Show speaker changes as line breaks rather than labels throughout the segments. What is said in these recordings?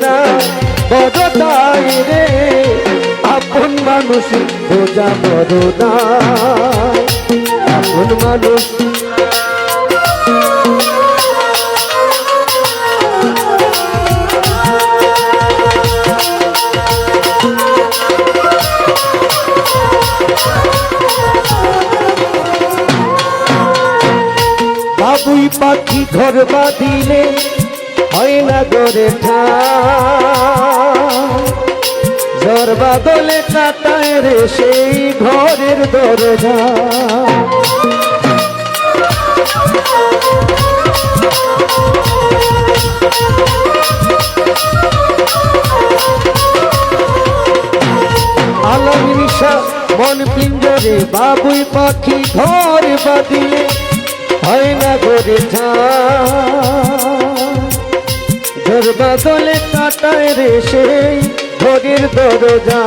না বড় দায় রে, আপন মানুষ বোঝা বড় দায়, আপন মানুষ বাবুই পাখি ঘর বাঁধিলে হয় না গড়ে ঝড় বাদলে কাটায় রে সেই ঘরের দরজা। আলামিন শাহ মন পিঞ্জরে বাবুই পাখি ঘর বাঁধিলে হয় না গড়ে ঝড় বাদলে কাটায় রে সেই ঘরের দরজা।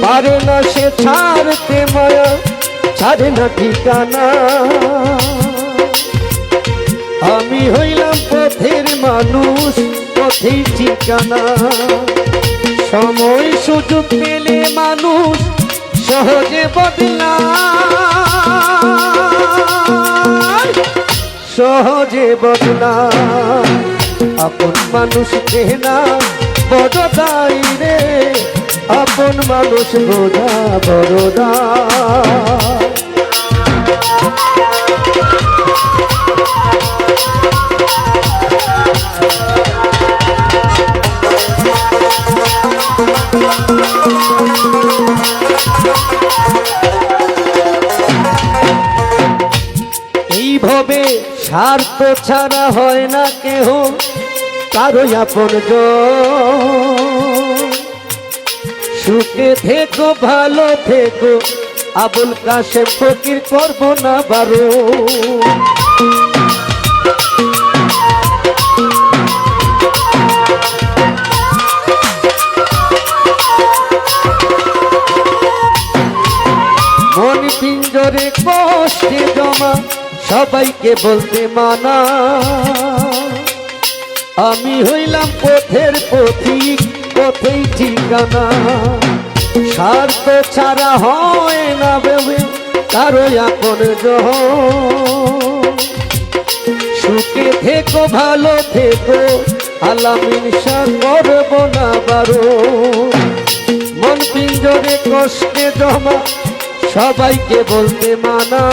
পারে না সে ছাড়তে মায়া, ছাড়ে না ঠিকানা, আমি হইলাম পথের মানুষ, পথেই ঠিকানা। সময় সুযোগ পেলে মানুষ সহজে বদলায়, সহজে বদলায়, আপন মানুষ চেনা বড় দায় রে, আপন মানুষ বোঝা বড় দায়। এইভাবে স্বার্থ ছাড়া হয় না কেহ কারো আপন জন। সুখে থেকো ভালো থেকো আবুল কাশেম ফকির, করব না বারো। মন পিঞ্জরে কষ্টে জমা সবাইকে বলতে মানা, আমি হইলাম পথের পথিক, পথেই ঠিকানা। স্বার্থ ছাড়া হয় না ভেবে কারো আপন জন। সুখে থেকো ভালো থেকো আলামিন শাহ, করব না বারো। মন পিঞ্জরে কষ্টে জমা সবাইকে বলতে মানা,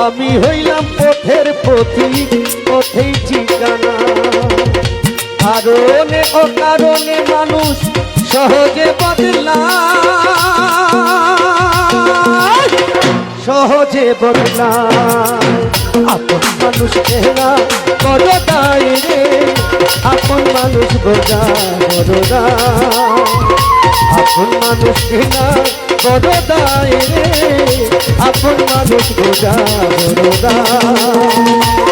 আমি হইলাম পথের পথিক, পথেই ঠিকানা। কারণে অকারণে মানুষ সহজে বদলায়, সহজে বদলায়, আপন মানুষ চেনা বড় দায় রে, আপন মানুষ বোঝা বড় দায়, আপন মানুষ চেনা বড় দায় রে, আপন মানুষ বোঝা বড় দায়।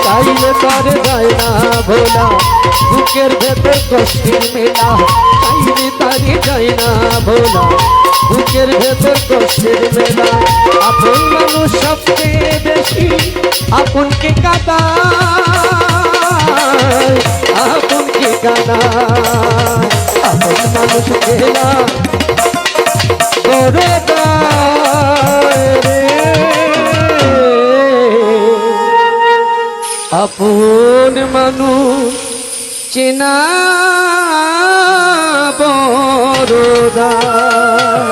চাইলে তারে যায় না ভোলা, বুকের ভেতর কষ্টের মেলা, চাইলে তারে যায় না ভোলা, বুকের ভেতর কষ্টের মেলা। আপন মানুষ সবচেয়ে বেশি আপনকে কাঁদায়, আপনকে কাঁদায়, আপন মানুষ কেনা বড় দায় রে, আপন মানুষ চেনা বড় দায়।